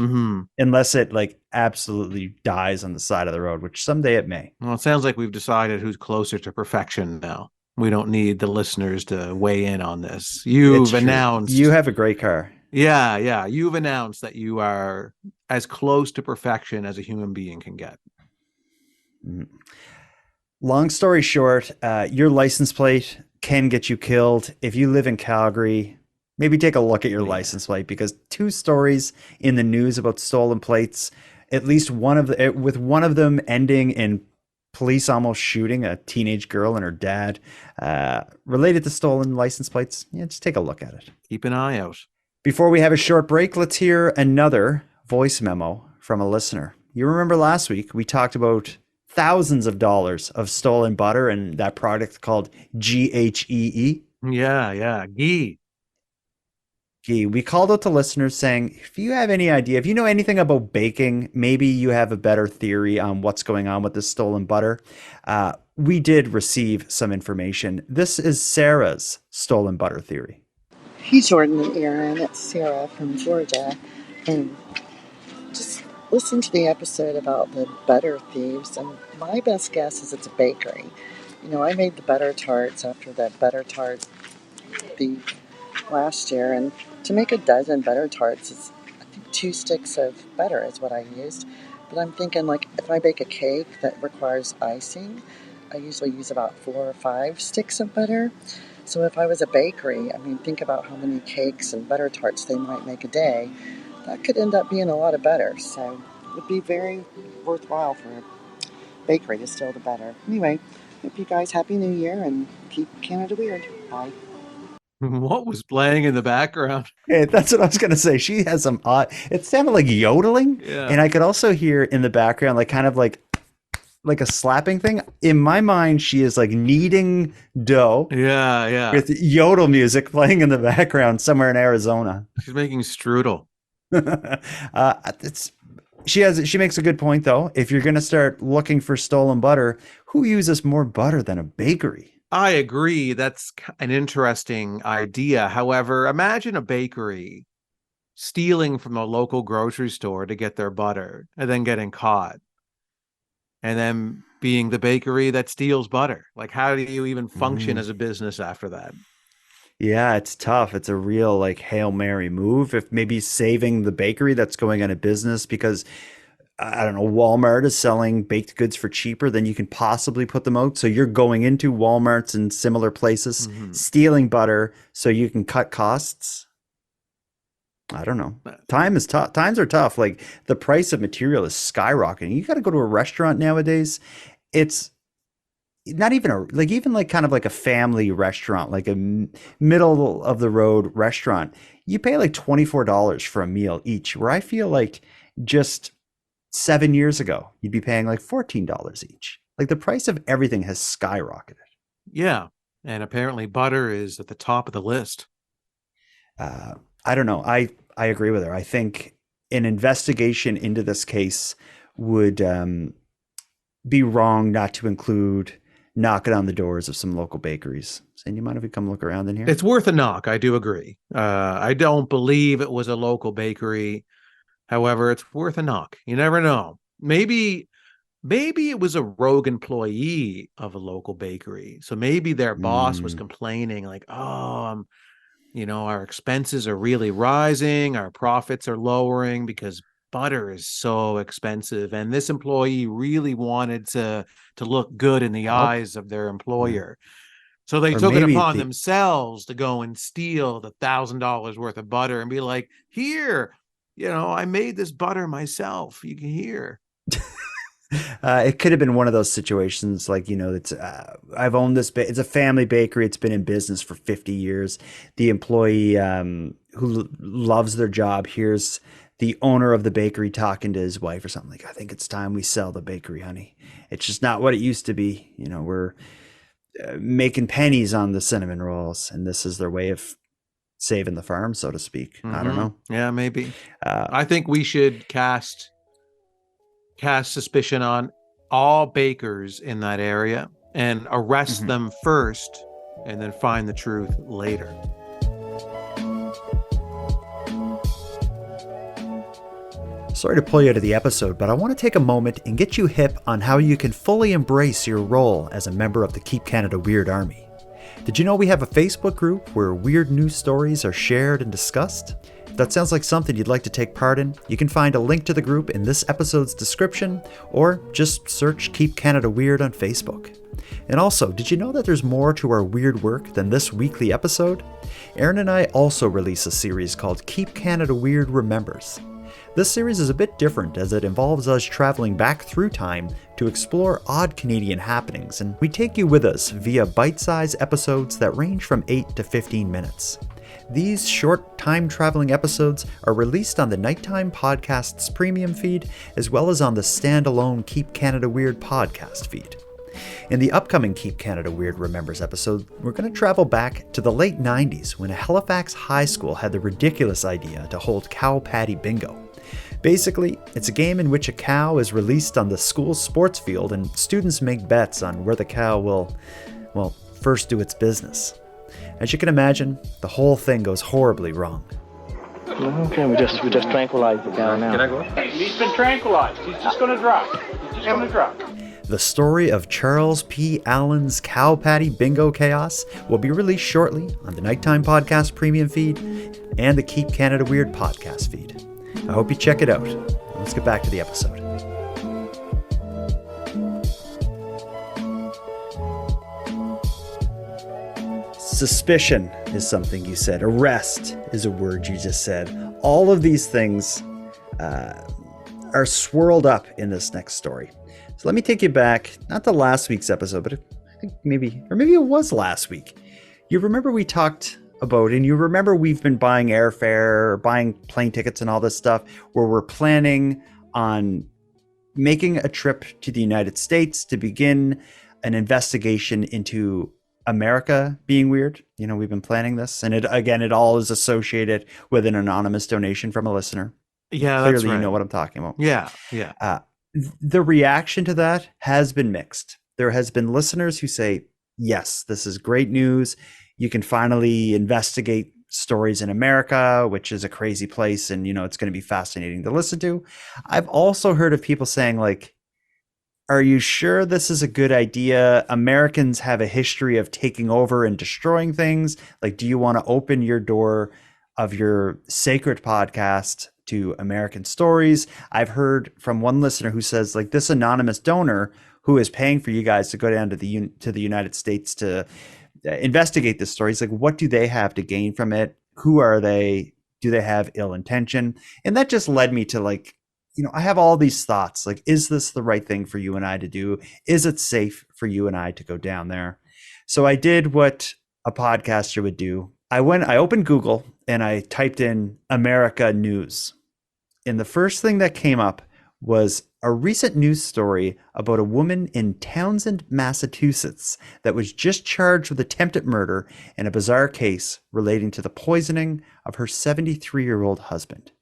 Speaker 1: unless it absolutely dies on the side of the road, which someday it may.
Speaker 3: Well, it sounds like we've decided who's closer to perfection now. We don't need the listeners to weigh in on this. You've announced
Speaker 1: you have a great car.
Speaker 3: Yeah. You've announced that you are as close to perfection as a human being can get.
Speaker 1: Long story short, your license plate can get you killed. If you live in Calgary, maybe take a look at your license plate, because 2 stories in the news about stolen plates, at least one of them ending in police almost shooting a teenage girl and her dad, related to stolen license plates. Yeah, just take a look at it.
Speaker 3: Keep an eye out.
Speaker 1: Before we have a short break, let's hear another voice memo from a listener. You remember last week we talked about thousands of dollars of stolen butter and that product called GHEE.
Speaker 3: Yeah, ghee.
Speaker 1: We called out to listeners saying, if you have any idea, if you know anything about baking, maybe you have a better theory on what's going on with this stolen butter. We did receive some information. This is Sarah's stolen butter theory.
Speaker 15: Hey, Jordan and Aaron, it's Sarah from Georgia. And just listen to the episode about the butter thieves, and my best guess is it's a bakery. You know, I made the butter tarts after that butter tart thief last year, and to make a dozen butter tarts, it's, I think 2 sticks of butter is what I used. But I'm thinking, like, if I bake a cake that requires icing, I usually use about 4 or 5 sticks of butter. So if I was a bakery, I mean, think about how many cakes and butter tarts they might make a day. That could end up being a lot of butter. So it would be very worthwhile for a bakery to steal the butter. Anyway, hope you guys Happy New Year and keep Canada weird. Bye.
Speaker 3: What was playing in the background?
Speaker 1: Yeah, that's what I was going to say. She has some odd, it sounded like yodeling.
Speaker 3: Yeah.
Speaker 1: And I could also hear in the background, like kind of like a slapping thing. In my mind, she is like kneading dough.
Speaker 3: Yeah.
Speaker 1: With yodel music playing in the background somewhere in Arizona.
Speaker 3: She's making strudel.
Speaker 1: She makes a good point though. If you're going to start looking for stolen butter, who uses more butter than a bakery?
Speaker 3: I agree. That's an interesting idea. However, imagine a bakery stealing from a local grocery store to get their butter and then getting caught. And then being the bakery that steals butter. Like, how do you even function as a business after that?
Speaker 1: Yeah, it's tough. It's a real like Hail Mary move. If maybe saving the bakery that's going out of business because, I don't know, Walmart is selling baked goods for cheaper than you can possibly put them out. So you're going into Walmarts and similar places, stealing butter so you can cut costs. I don't know. Times are tough. Like the price of material is skyrocketing. You got to go to a restaurant nowadays. It's not even even kind of like a family restaurant, like a middle of the road restaurant. You pay like $24 for a meal each, where I feel like just 7 years ago, you'd be paying like $14 each. Like the price of everything has skyrocketed.
Speaker 3: Yeah. And apparently butter is at the top of the list.
Speaker 1: I don't know. I agree with her. I think an investigation into this case would be wrong not to include knocking on the doors of some local bakeries. Saying, you mind if we come look around in here?
Speaker 3: It's worth a knock. I do agree. I don't believe it was a local bakery. However, it's worth a knock. You never know. Maybe it was a rogue employee of a local bakery. So maybe their boss was complaining like, oh, our expenses are really rising. Our profits are lowering because butter is so expensive. And this employee really wanted to look good in the eyes of their employer. So they took it upon themselves to go and steal the $1,000 worth of butter and be like, here, I made this butter myself. You can hear.
Speaker 1: It could have been one of those situations like, it's I've owned this. It's a family bakery. It's been in business for 50 years. The employee who loves their job hears the owner of the bakery talking to his wife or something like, I think it's time we sell the bakery, honey. It's just not what it used to be. We're making pennies on the cinnamon rolls, and this is their way of saving the farm, so to speak. I don't know.
Speaker 3: Yeah, maybe. I think we should cast suspicion on all bakers in that area and arrest them first and then find the truth later.
Speaker 1: Sorry to pull you out of the episode, but I want to take a moment and get you hip on how you can fully embrace your role as a member of the Keep Canada Weird Army. Did you know we have a Facebook group where weird news stories are shared and discussed? If that sounds like something you'd like to take part in, you can find a link to the group in this episode's description, or just search Keep Canada Weird on Facebook. And also, did you know that there's more to our weird work than this weekly episode? Erin and I also release a series called Keep Canada Weird Remembers. This series is a bit different as it involves us traveling back through time to explore odd Canadian happenings, and we take you with us via bite-sized episodes that range from 8 to 15 minutes. These short time-traveling episodes are released on the Nighttime Podcast's premium feed, as well as on the standalone Keep Canada Weird podcast feed. In the upcoming Keep Canada Weird Remembers episode, we're going to travel back to the late 90s when a Halifax high school had the ridiculous idea to hold cow patty bingo. Basically, it's a game in which a cow is released on the school's sports field and students make bets on where the cow will, first do its business. As you can imagine, the whole thing goes horribly wrong.
Speaker 16: Okay, we just tranquilized the cow now.
Speaker 17: Can I go? He's been tranquilized. He's just going to drop.
Speaker 1: The story of Charles P. Allen's cow patty bingo chaos will be released shortly on the Nighttime Podcast premium feed and the Keep Canada Weird podcast feed. I hope you check it out. Let's get back to the episode. Suspicion is something you said. Arrest is a word you just said. All of these things are swirled up in this next story. So let me take you back, not to last week's episode, but I think maybe it was last week. You remember we talked about, and you remember we've been buying airfare, buying plane tickets and all this stuff, where we're planning on making a trip to the United States to begin an investigation into America being weird. You know, we've been planning this, and it all is associated with an anonymous donation from a listener.
Speaker 3: Yeah,
Speaker 1: Clearly,
Speaker 3: that's right.
Speaker 1: You know what I'm talking about.
Speaker 3: Yeah.
Speaker 1: The reaction to that has been mixed. There has been listeners who say, yes, this is great news. You can finally investigate stories in America, which is a crazy place, and, you know, it's going to be fascinating to listen to. I've also heard of people saying, like, are you sure this is a good idea? Americans have a history of taking over and destroying things. Like, do you want to open your door of your sacred podcast to American stories? I've heard from one listener who says, like, this anonymous donor who is paying for you guys to go down to the United States to investigate this story. He's like, what do they have to gain from it? Who are they? Do they have ill intention? And that just led me to, like, you know, I have all these thoughts, like, is this the right thing for you and I to do? Is it safe for you and I to go down there? So I did what a podcaster would do. I opened Google and I typed in America news. And the first thing that came up was a recent news story about a woman in Townsend, Massachusetts, that was just charged with attempted murder in a bizarre case relating to the poisoning of her 73-year-old husband.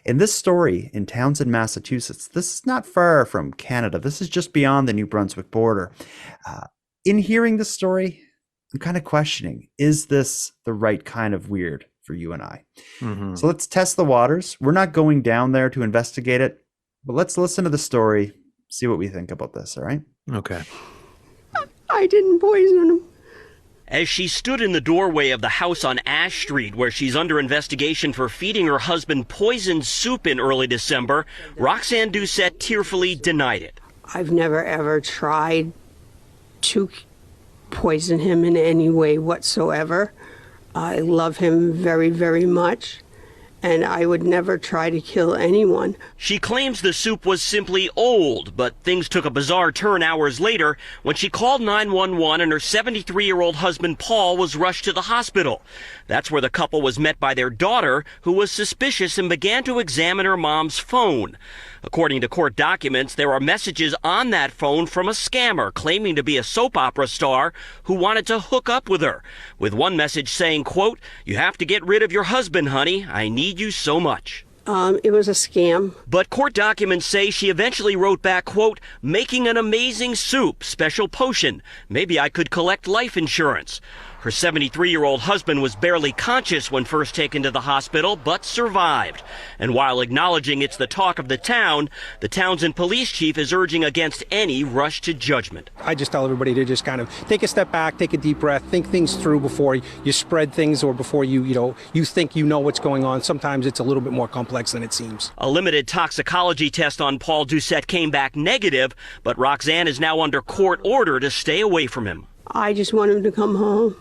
Speaker 1: In this story in Townsend, Massachusetts, this is not far from Canada. This is just beyond the New Brunswick border. In hearing this story, I'm kind of questioning, is this the right kind of weird for you and I? Mm-hmm. So let's test the waters. We're not going down there to investigate it, but let's listen to the story, see what we think about this, all right?
Speaker 3: Okay.
Speaker 18: I didn't poison him.
Speaker 19: As she stood in the doorway of the house on Ash Street, where she's under investigation for feeding her husband poisoned soup in early December, Roxanne Doucette tearfully denied it.
Speaker 18: I've never, ever tried to poison him in any way whatsoever. I love him very, very much, and I would never try to kill anyone.
Speaker 19: She claims the soup was simply old, but things took a bizarre turn hours later when she called 911 and her 73-year-old husband Paul was rushed to the hospital. That's where the couple was met by their daughter, who was suspicious and began to examine her mom's phone. According to court documents, there are messages on that phone from a scammer claiming to be a soap opera star who wanted to hook up with her, with one message saying, quote, "You have to get rid of your husband, honey. I need you so much."
Speaker 18: It was a scam.
Speaker 19: But court documents say she eventually wrote back, quote, making an amazing soup, special potion. Maybe I could collect life insurance. Her 73-year-old husband was barely conscious when first taken to the hospital, but survived. And while acknowledging it's the talk of the Townsend police chief is urging against any rush to judgment.
Speaker 20: I just tell everybody to just kind of take a step back, take a deep breath, think things through before you spread things or before you think you know what's going on. Sometimes it's a little bit more complex than it seems.
Speaker 19: A limited toxicology test on Paul Doucette came back negative, but Roxanne is now under court order to stay away from him.
Speaker 18: I just want him to come home.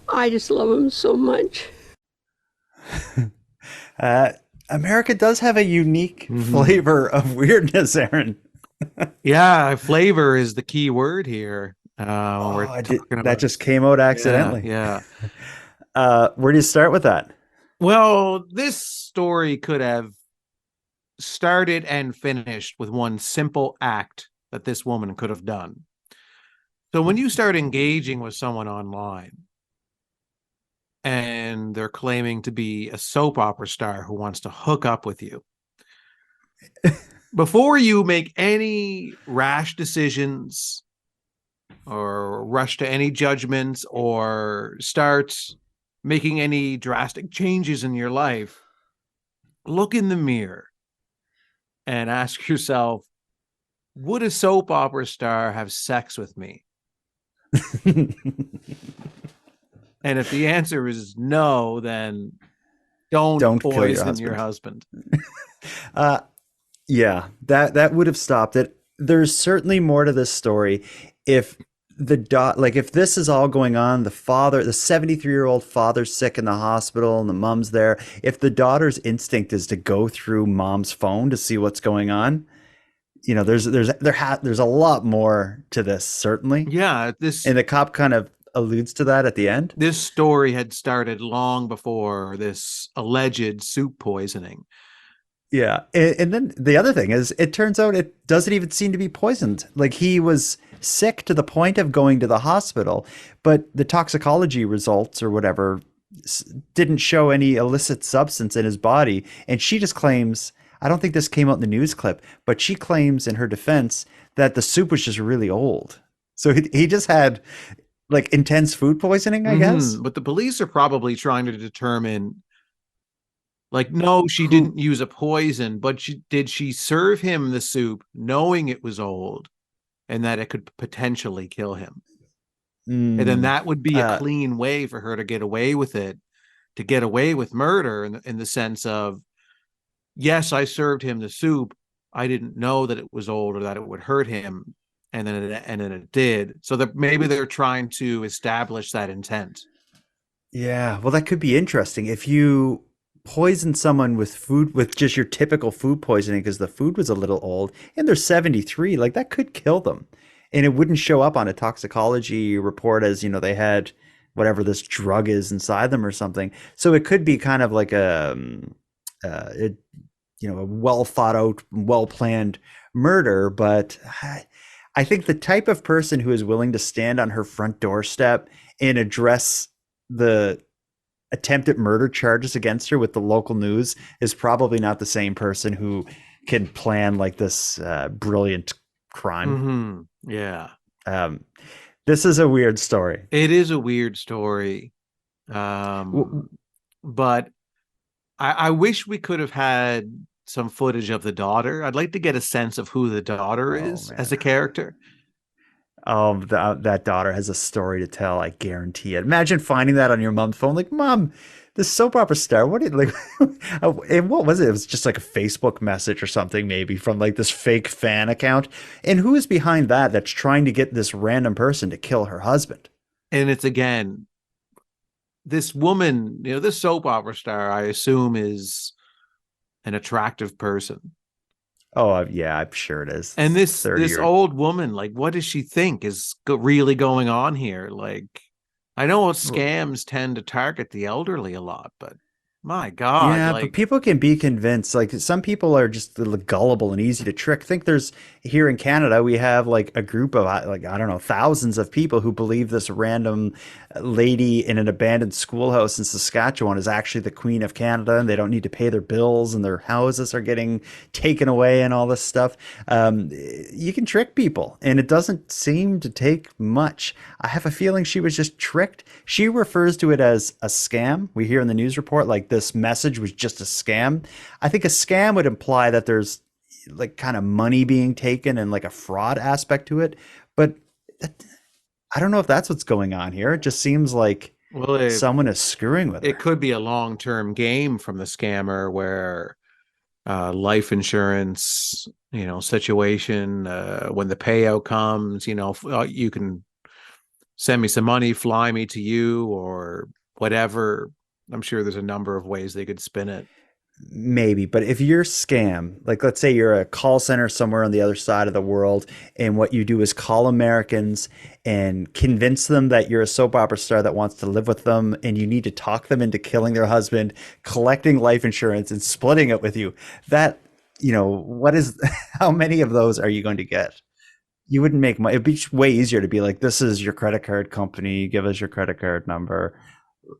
Speaker 18: I just love him so much.
Speaker 1: America does have a unique flavor of weirdness, Aaron.
Speaker 3: Yeah, flavor is the key word here.
Speaker 1: That just came out accidentally.
Speaker 3: Yeah.
Speaker 1: Where do you start with that?
Speaker 3: Well, this story could have started and finished with one simple act that this woman could have done. So when you start engaging with someone online, and they're claiming to be a soap opera star who wants to hook up with you, before you make any rash decisions or rush to any judgments or start making any drastic changes in your life, look in the mirror and ask yourself, would a soap opera star have sex with me? And if the answer is no, then don't poison your husband.
Speaker 1: Yeah, that would have stopped it. There's certainly more to this story. If if this is all going on, the 73-year-old father's sick in the hospital and the mom's there. If the daughter's instinct is to go through mom's phone to see what's going on, there's a lot more to this, certainly.
Speaker 3: Yeah,
Speaker 1: and the cop kind of alludes to that at the end.
Speaker 3: This story had started long before this alleged soup poisoning.
Speaker 1: Yeah. And then the other thing is, it turns out it doesn't even seem to be poisoned. Like, he was sick to the point of going to the hospital, but the toxicology results or whatever didn't show any illicit substance in his body. And she just claims, I don't think this came out in the news clip, but she claims in her defense that the soup was just really old. So he just had like intense food poisoning, I guess.
Speaker 3: But the police are probably trying to determine, like, no, she didn't use a poison, but did she serve him the soup knowing it was old and that it could potentially kill him? And then that would be a clean way for her to get away with it, to get away with murder in the sense of, yes, I served him the soup. I didn't know that it was old or that it would hurt him. And then it did. So that maybe they're trying to establish that intent.
Speaker 1: Yeah, well, that could be interesting. If you poison someone with food, with just your typical food poisoning because the food was a little old and they're 73, like, that could kill them. And it wouldn't show up on a toxicology report as, they had whatever this drug is inside them or something. So it could be kind of like a well thought out, well planned murder. But I think the type of person who is willing to stand on her front doorstep and address the attempted murder charges against her with the local news is probably not the same person who can plan like this brilliant crime.
Speaker 3: Yeah.
Speaker 1: This is a weird story.
Speaker 3: It is a weird story. But I wish we could have had some footage of the daughter. I'd like to get a sense of who the daughter is as a character.
Speaker 1: Oh, that daughter has a story to tell. I guarantee it. Imagine finding that on your mom's phone. Like, Mom, this soap opera star, what did, like, and what was it? It was just like a Facebook message or something, maybe from like this fake fan account. And who is behind that that's trying to get this random person to kill her husband?
Speaker 3: And it's, again, this woman, this soap opera star, I assume, is an attractive person.
Speaker 1: Oh, yeah, I'm sure it is.
Speaker 3: And this old woman, like, what does she think is really going on here? Like, I know scams tend to target the elderly a lot, but My God.
Speaker 1: Yeah, but people can be convinced. Like some people are just gullible and easy to trick. I think there's here in Canada, we have like a group of like, I don't know, thousands of people who believe this random lady in an abandoned schoolhouse in Saskatchewan is actually the Queen of Canada, and they don't need to pay their bills and their houses are getting taken away and all this stuff. You can trick people, and it doesn't seem to take much. I have a feeling she was just tricked. She refers to it as a scam. We hear in the news report like this message was just a scam. I think a scam would imply that there's like kind of money being taken and like a fraud aspect to it. But I don't know if that's what's going on here. It just seems like someone is screwing with her.
Speaker 3: It could be a long-term game from the scammer where life insurance, situation, when the payout comes, you can send me some money, fly me to you or whatever. I'm sure there's a number of ways they could spin it.
Speaker 1: Maybe, but if you're scam, like let's say you're a call center somewhere on the other side of the world, and what you do is call Americans and convince them that you're a soap opera star that wants to live with them, and you need to talk them into killing their husband, collecting life insurance, and splitting it with you. That, how many of those are you going to get? You wouldn't make money. It'd be way easier to be like, this is your credit card company, give us your credit card number.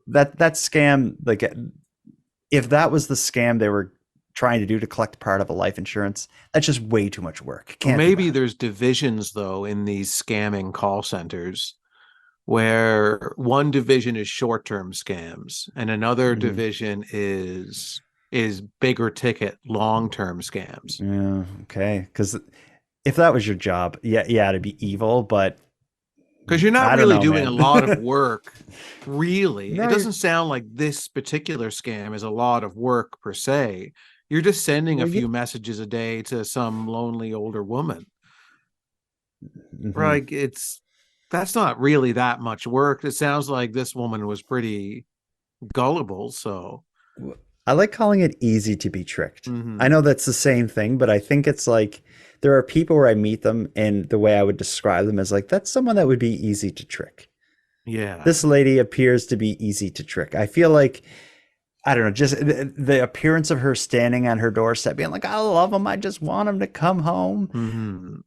Speaker 1: That scam, like if that was the scam they were trying to do to collect part of a life insurance, that's just way too much work.
Speaker 3: Maybe there's divisions though in these scamming call centers where one division is short-term scams and another division is bigger ticket long-term scams.
Speaker 1: Yeah, okay. Because if that was your job, yeah, to be evil, but
Speaker 3: because you're not really doing a lot of work, really. No, it doesn't sound like this particular scam is a lot of work per se. You're just sending a few messages a day to some lonely older woman. Right? That's not really that much work. It sounds like this woman was pretty gullible. So
Speaker 1: I like calling it easy to be tricked. I know that's the same thing, but I think it's like there are people where I meet them and the way I would describe them is like, that's someone that would be easy to trick.
Speaker 3: Yeah.
Speaker 1: This lady appears to be easy to trick. I feel like, I don't know, just the appearance of her standing on her doorstep being like, I love him. I just want him to come home.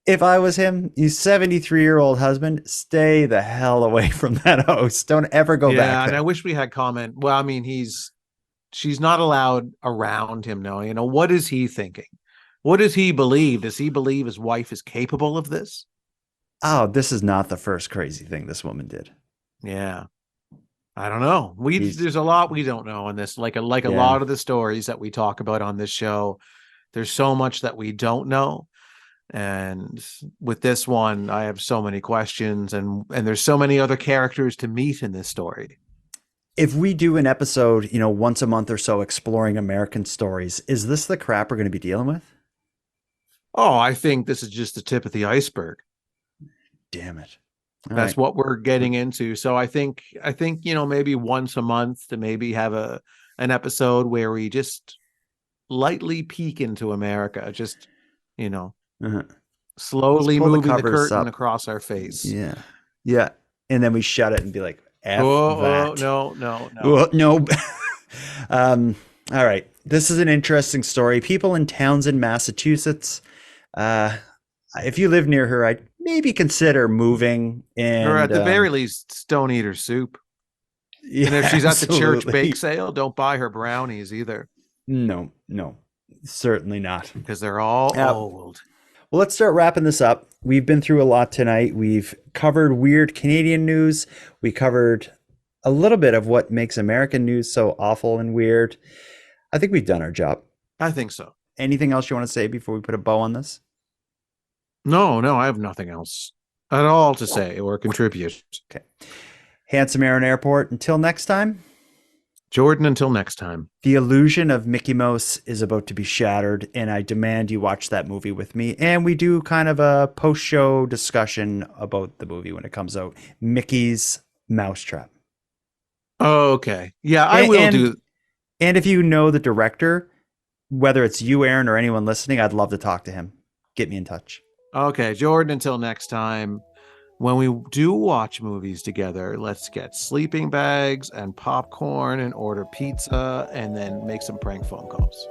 Speaker 1: If I was him, you 73-year-old husband, stay the hell away from that house. Don't ever go back there.
Speaker 3: Yeah, and I wish we had comment. Well, I mean, she's not allowed around him now. What is he thinking? What does he believe? Does he believe his wife is capable of this?
Speaker 1: Oh, this is not the first crazy thing this woman did.
Speaker 3: Yeah. I don't know. There's a lot we don't know on this. Like a lot of the stories that we talk about on this show, there's so much that we don't know. And with this one, I have so many questions and there's so many other characters to meet in this story.
Speaker 1: If we do an episode, once a month or so exploring American stories, is this the crap we're going to be dealing with?
Speaker 3: Oh, I think this is just the tip of the iceberg.
Speaker 1: Damn it.
Speaker 3: That's what we're getting into. So I think, maybe once a month to maybe have an episode where we just lightly peek into America, just, slowly moving the curtain across our face.
Speaker 1: Yeah. Yeah. And then we shut it and be like, F that.
Speaker 3: Oh,
Speaker 1: no. All right. This is an interesting story. People in Townsend, Massachusetts. If you live near her, I'd maybe consider moving.
Speaker 3: Or at the very least, don't eat her soup. Yeah, and if she's at the church bake sale, don't buy her brownies either.
Speaker 1: No, certainly not.
Speaker 3: Because they're all old.
Speaker 1: Well, let's start wrapping this up. We've been through a lot tonight. We've covered weird Canadian news. We covered a little bit of what makes American news so awful and weird. I think we've done our job.
Speaker 3: I think so.
Speaker 1: Anything else you want to say before we put a bow on this?
Speaker 3: No, I have nothing else at all to say or contribute.
Speaker 1: Okay. Handsome Aaron Airport, until next time.
Speaker 3: Jordan, until next time.
Speaker 1: The illusion of Mickey Mouse is about to be shattered, and I demand you watch that movie with me. And we do kind of a post-show discussion about the movie when it comes out. Mickey's Mousetrap.
Speaker 3: Okay. Yeah, I will do.
Speaker 1: And if you know the director, whether it's you, Aaron, or anyone listening, I'd love to talk to him. Get me in touch.
Speaker 3: Okay, Jordan, until next time. when we do watch movies together, let's get sleeping bags and popcorn and order pizza and then make some prank phone calls.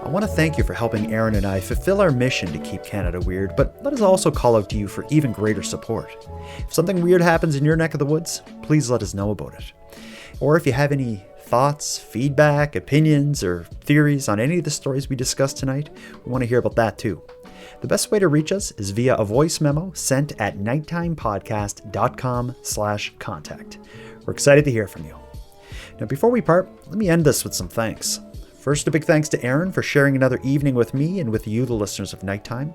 Speaker 1: I want to thank you for helping Aaron and I fulfill our mission to keep Canada weird, but let us also call out to you for even greater support. If something weird happens in your neck of the woods, please let us know about it. Or if you have any thoughts, feedback, opinions, or theories on any of the stories we discussed tonight, we want to hear about that too. The best way to reach us is via a voice memo sent at nighttimepodcast.com/contact. We're excited to hear from you. Now, before we part, let me end this with some thanks. First, a big thanks to Aaron for sharing another evening with me and with you, the listeners of Nighttime.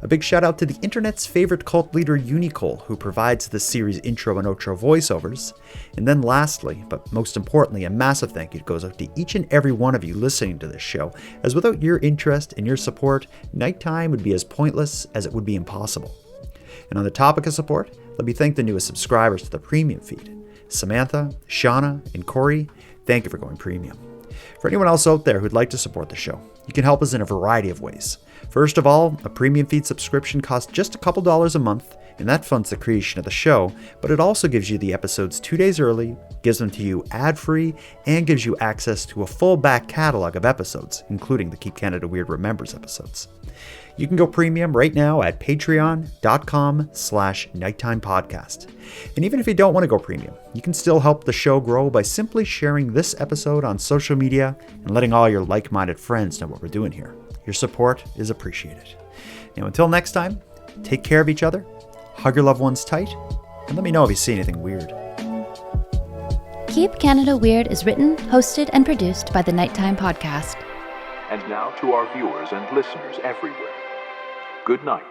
Speaker 1: A big shout out to the internet's favorite cult leader, Unicole, who provides this series' intro and outro voiceovers. And then lastly, but most importantly, a massive thank you goes out to each and every one of you listening to this show, as without your interest and your support, Nighttime would be as pointless as it would be impossible. And on the topic of support, let me thank the newest subscribers to the premium feed. Samantha, Shauna, and Corey, thank you for going premium. For anyone else out there who'd like to support the show, you can help us in a variety of ways. First of all, a premium feed subscription costs just a couple dollars a month, and that funds the creation of the show, but it also gives you the episodes 2 days early, gives them to you ad-free, and gives you access to a full back catalog of episodes, including the Keep Canada Weird Remembers episodes. You can go premium right now at patreon.com/nighttimepodcast. And even if you don't want to go premium, you can still help the show grow by simply sharing this episode on social media and letting all your like-minded friends know what we're doing here. Your support is appreciated. Now, until next time, take care of each other, hug your loved ones tight, and let me know if you see anything weird.
Speaker 2: Keep Canada Weird is written, hosted, and produced by the Nighttime Podcast.
Speaker 21: And now to our viewers and listeners everywhere. Good night.